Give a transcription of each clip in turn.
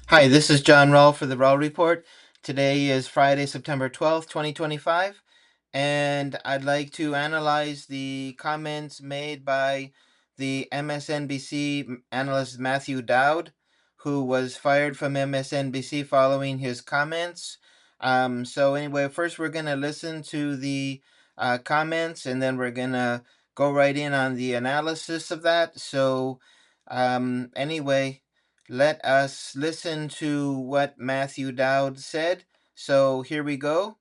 Hi, this is John Rowell for the Rowell Report. Today is Friday, September 12th, 2025, and I'd like to analyze the comments made by the MSNBC analyst Matthew Dowd, who was fired from MSNBC following his comments. Anyway, first we're going to listen to the comments, and then we're going to go right in on the analysis of that. Anyway, let us listen to what Matthew Dowd said. So here we go.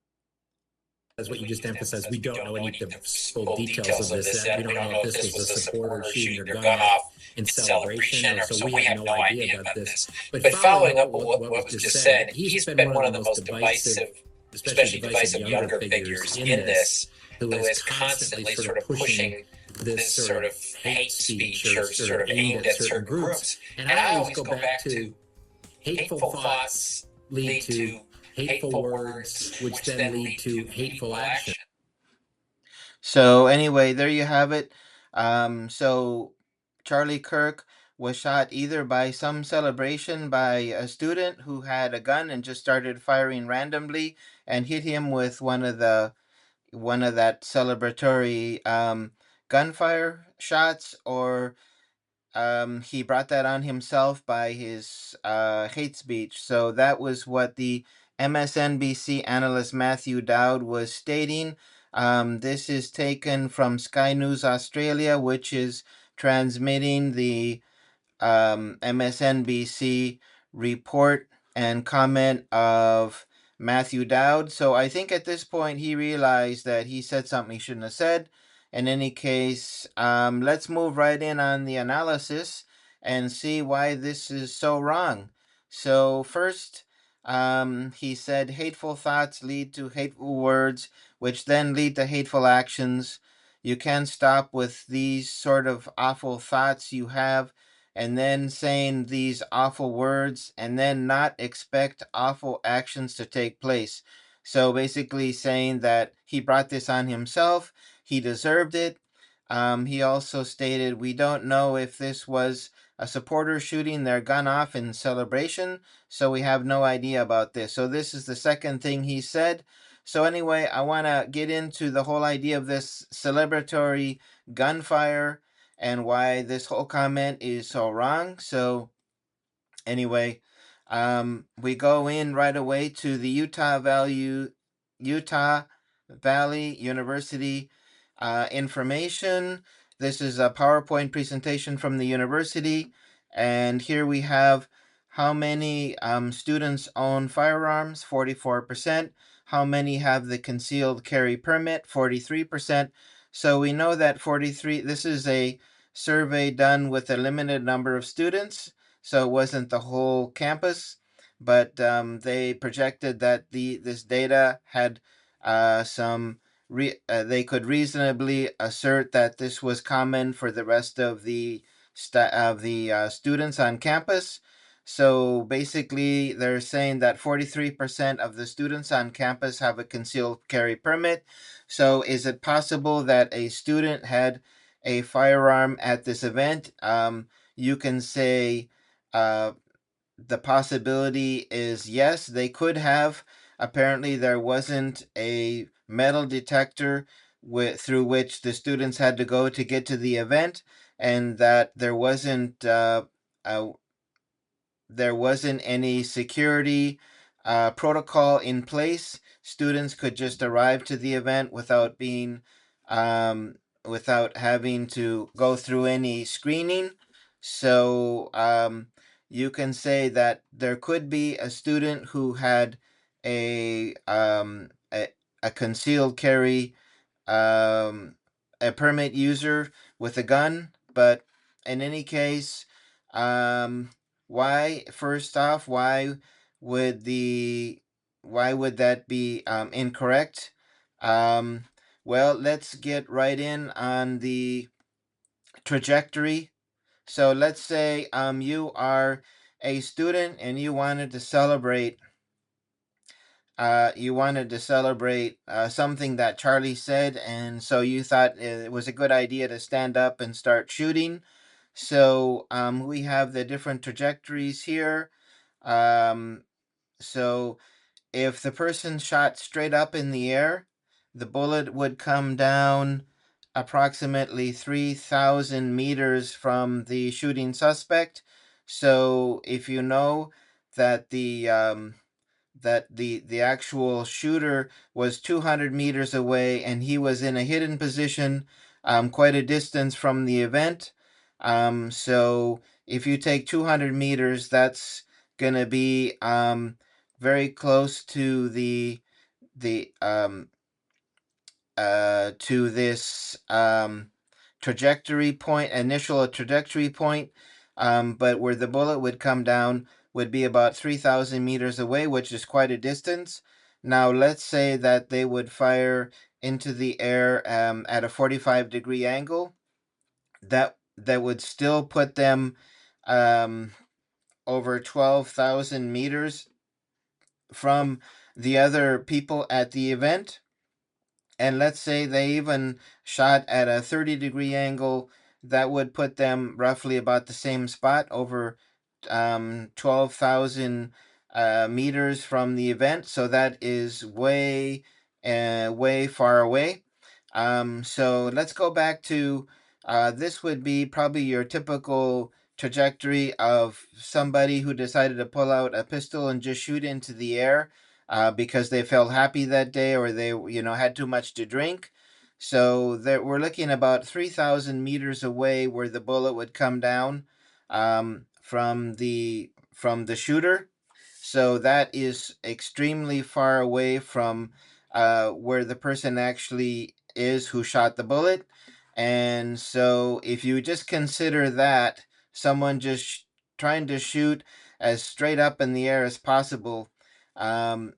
As what you just emphasized, we don't know any of the full details of this. We don't know if this was a supporter shooting their gun off in celebration, or so we have no idea about this. But following up on what was just said, he's been one of the most divisive, especially divisive younger figures in this, who is constantly sort of pushing this sort of hate speech or sort of aimed at certain groups. And I always go back to hateful thoughts lead to hateful words, which then lead to hateful action. So anyway, there you have it. Charlie Kirk was shot either by some celebration by a student who had a gun and just started firing randomly and hit him with one of that celebratory gunfire shots, or he brought that on himself by his hate speech. So that was what the MSNBC analyst Matthew Dowd was stating. This is taken from Sky News Australia, which is transmitting the MSNBC report and comment of Matthew Dowd. So I think at this point he realized that he said something he shouldn't have said. In any case, let's move right in on the analysis and see why this is so wrong. So first, he said hateful thoughts lead to hateful words, which then lead to hateful actions. You can't stop with these sort of awful thoughts you have and then saying these awful words and then not expect awful actions to take place. So basically saying that he brought this on himself, he deserved it. He also stated, we don't know if this was a supporter shooting their gun off in celebration, so we have no idea about this. So this is the second thing he said. So anyway, I want to get into the whole idea of this celebratory gunfire and why this whole comment is so wrong. So anyway, we go in right away to the Utah Valley University information. This is a PowerPoint presentation from the university, and here we have how many students own firearms, 44%. How many have the concealed carry permit, 43%. So we know that 43, this is a survey done with a limited number of students, so it wasn't the whole campus, but they projected that this data had they could reasonably assert that this was common for the rest of the students on campus. So basically, they're saying that 43% of the students on campus have a concealed carry permit. So is it possible that a student had a firearm at this event? You can say uh, the possibility is yes, they could have. Apparently, there wasn't a metal detector through which the students had to go to get to the event, and that there wasn't any security protocol in place. Students could just arrive to the event without having to go through any screening. So you can say that there could be a student who had a um, a, a concealed carry a permit user with a gun, but in any case, um, why first off, would the why would that be incorrect? Um, well, let's get right in on the trajectory. So let's say you are a student and you wanted to celebrate something that Charlie said, and so you thought it was a good idea to stand up and start shooting. So we have the different trajectories here. So if the person shot straight up in the air, the bullet would come down approximately 3,000 meters from the shooting suspect. So if you know that the actual shooter was 200 meters away and he was in a hidden position, quite a distance from the event. So if you take 200 meters, that's gonna be very close to the to this trajectory point, initial trajectory point, but where the bullet would come down would be about 3,000 meters away, which is quite a distance. Now, let's say that they would fire into the air at a 45-degree angle. That would still put them um, over 12,000 meters from the other people at the event. And let's say they even shot at a 30-degree angle, that would put them roughly about the same spot, over 12,000 meters from the event. So that is way far away. So let's go back to this would be probably your typical trajectory of somebody who decided to pull out a pistol and just shoot into the air because they felt happy that day, or they had too much to drink. So we're looking about 3,000 meters away where the bullet would come down from the shooter. So that is extremely far away from where the person actually is who shot the bullet. And so if you just consider that someone just trying to shoot as straight up in the air as possible, um,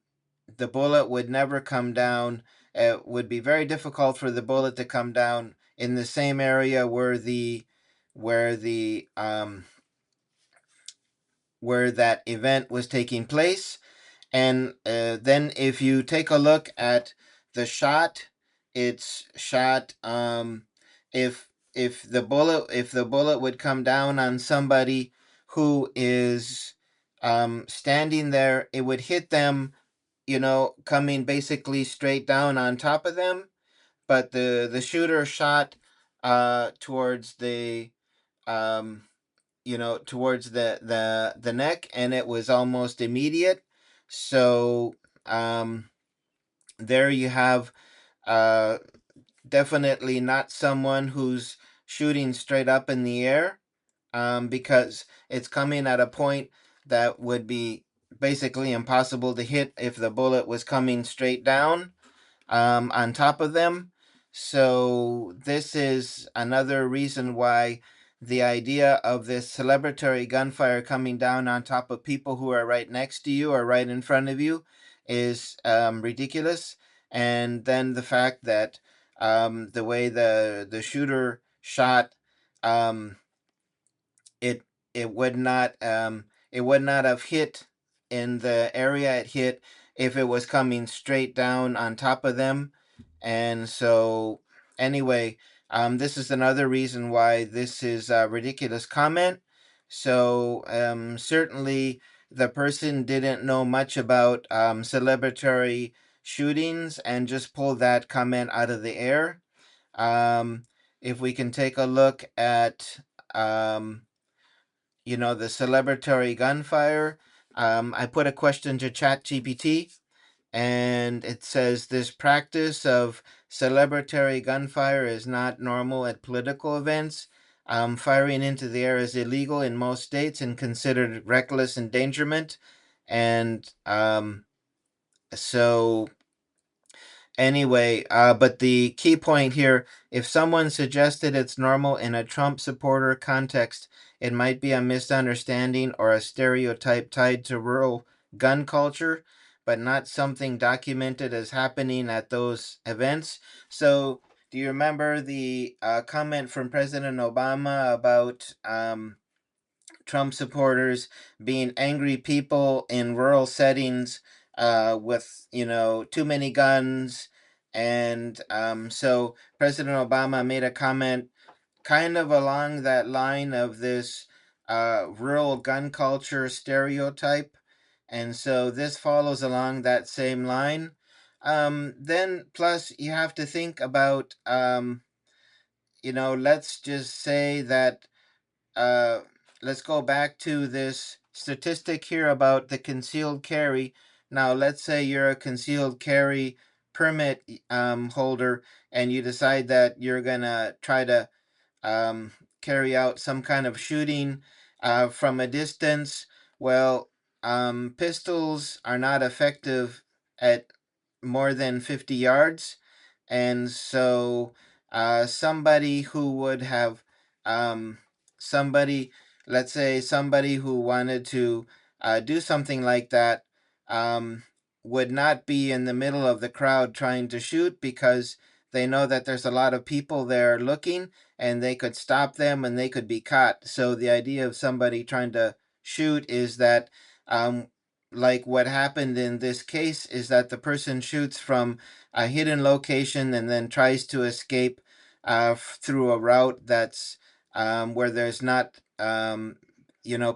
the bullet would never come down. It would be very difficult for the bullet to come down in the same area where the where that event was taking place. And then if you take a look at the shot, it's shot if the bullet would come down on somebody who is standing there, it would hit them, coming basically straight down on top of them. But the shooter shot towards the um, towards the neck, and it was almost immediate. So um, there you have uh, definitely not someone who's shooting straight up in the air, because it's coming at a point that would be basically impossible to hit if the bullet was coming straight down on top of them. So this is another reason why the idea of this celebratory gunfire coming down on top of people who are right next to you or right in front of you is ridiculous. And then the fact that the way the shooter shot, um, it it would not have hit in the area it hit if it was coming straight down on top of them. And so anyway, this is another reason why this is a ridiculous comment. So certainly the person didn't know much about celebratory shootings and just pulled that comment out of the air. um, if we can take a look at um, the celebratory gunfire. I put a question to ChatGPT, and it says this practice of celebratory gunfire is not normal at political events. Firing into the air is illegal in most states and considered reckless endangerment. And so anyway, but the key point here, if someone suggested it's normal in a Trump supporter context, it might be a misunderstanding or a stereotype tied to rural gun culture, but not something documented as happening at those events. So, do you remember the comment from President Obama about Trump supporters being angry people in rural settings with too many guns? And so President Obama made a comment kind of along that line of this rural gun culture stereotype. And so this follows along that same line. Then, plus, you have to think about, let's just say that, uh, let's go back to this statistic here about the concealed carry. Now, let's say you're a concealed carry permit holder, and you decide that you're going to try to um, carry out some kind of shooting from a distance. Well, pistols are not effective at more than 50 yards. And so somebody who would have, um, somebody, let's say somebody who wanted to do something like that, um, would not be in the middle of the crowd trying to shoot, because they know that there's a lot of people there looking, and they could stop them and they could be caught. So the idea of somebody trying to shoot is that, um, like what happened in this case, is that the person shoots from a hidden location and then tries to escape through a route that's where there's not,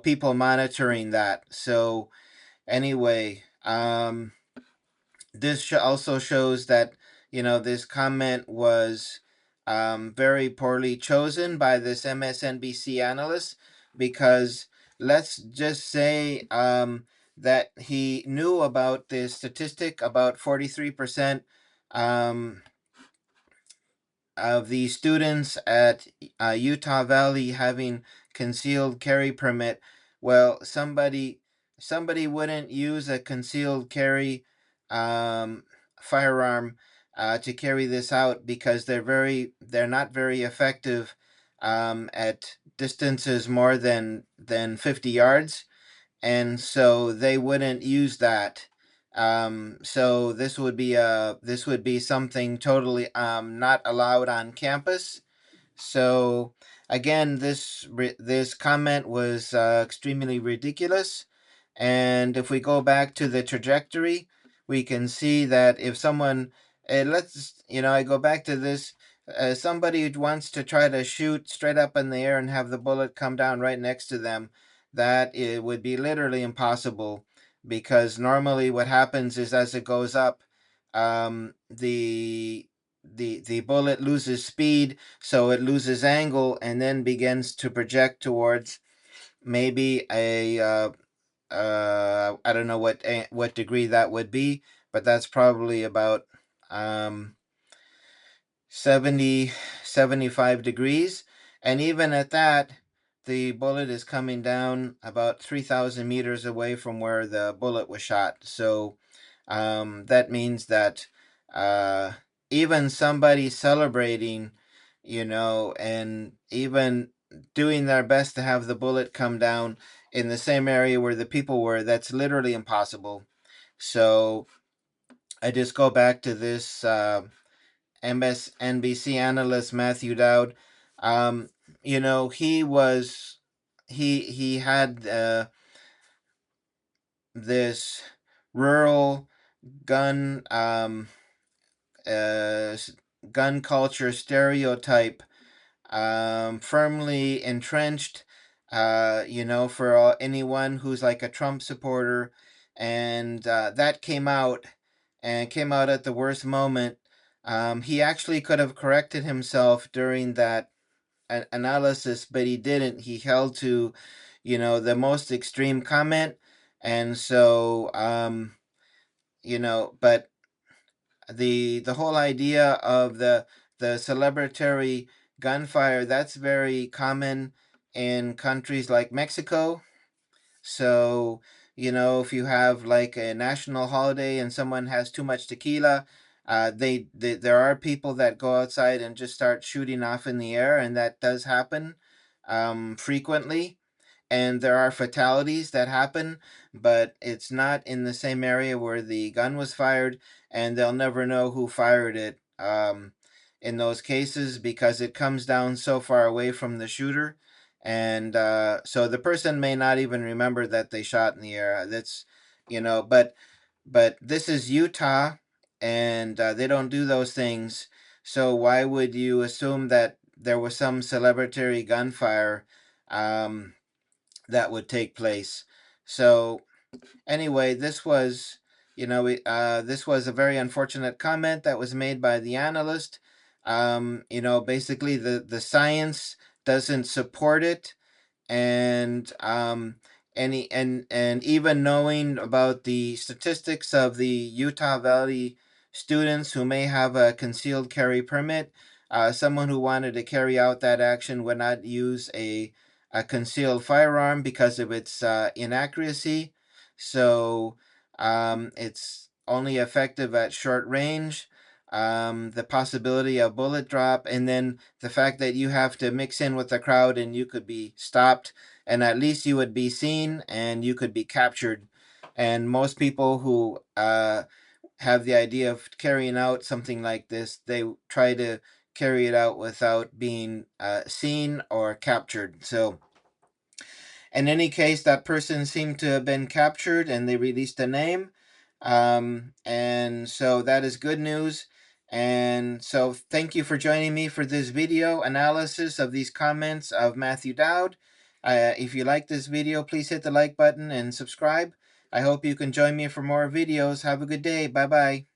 people monitoring that. So anyway, this also shows that, this comment was very poorly chosen by this MSNBC analyst, because let's just say that he knew about this statistic about 43% um, of the students at Utah Valley having concealed carry permit. Well, somebody wouldn't use a concealed carry um, firearm to carry this out, because they're not very effective at distances more than 50 yards, and so they wouldn't use that. So this would be something totally not allowed on campus. So again, this comment was extremely ridiculous. And if we go back to the trajectory, we can see that if someone, I go back to this. Somebody who wants to try to shoot straight up in the air and have the bullet come down right next to them, that it would be literally impossible, because normally what happens is, as it goes up, the bullet loses speed, so it loses angle and then begins to project towards maybe a I don't know what degree that would be, but that's probably about um 70 75 degrees. And even at that, the bullet is coming down about 3,000 meters away from where the bullet was shot. So that means that uh, even somebody celebrating, and even doing their best to have the bullet come down in the same area where the people were, that's literally impossible. So I just go back to this MSNBC analyst Matthew Dowd. Um, he was he had this rural gun uh, gun culture stereotype firmly entrenched. For anyone who's like a Trump supporter, and that came out at the worst moment. He actually could have corrected himself during that analysis, but he didn't. He held to, the most extreme comment, and so, but the whole idea of the celebratory gunfire, that's very common in countries like Mexico. So, if you have like a national holiday and someone has too much tequila, there are people that go outside and just start shooting off in the air, and that does happen frequently. And there are fatalities that happen, but it's not in the same area where the gun was fired, and they'll never know who fired it in those cases, because it comes down so far away from the shooter. And so the person may not even remember that they shot in the air. That's, but this is Utah, and they don't do those things. So why would you assume that there was some celebratory gunfire? Um, that would take place. So anyway, this was, this was a very unfortunate comment that was made by the analyst. Basically, the science doesn't support it, and and even knowing about the statistics of the Utah Valley students who may have a concealed carry permit, someone who wanted to carry out that action would not use a concealed firearm because of its inaccuracy. So it's only effective at short range. The possibility of bullet drop, and then the fact that you have to mix in with the crowd and you could be stopped, and at least you would be seen and you could be captured. And most people who have the idea of carrying out something like this, they try to carry it out without being seen or captured. So in any case, that person seemed to have been captured and they released a name. And so that is good news. And so thank you for joining me for this video analysis of these comments of Matthew Dowd. If you like this video, please hit the like button and subscribe. I hope you can join me for more videos. Have a good day. Bye bye.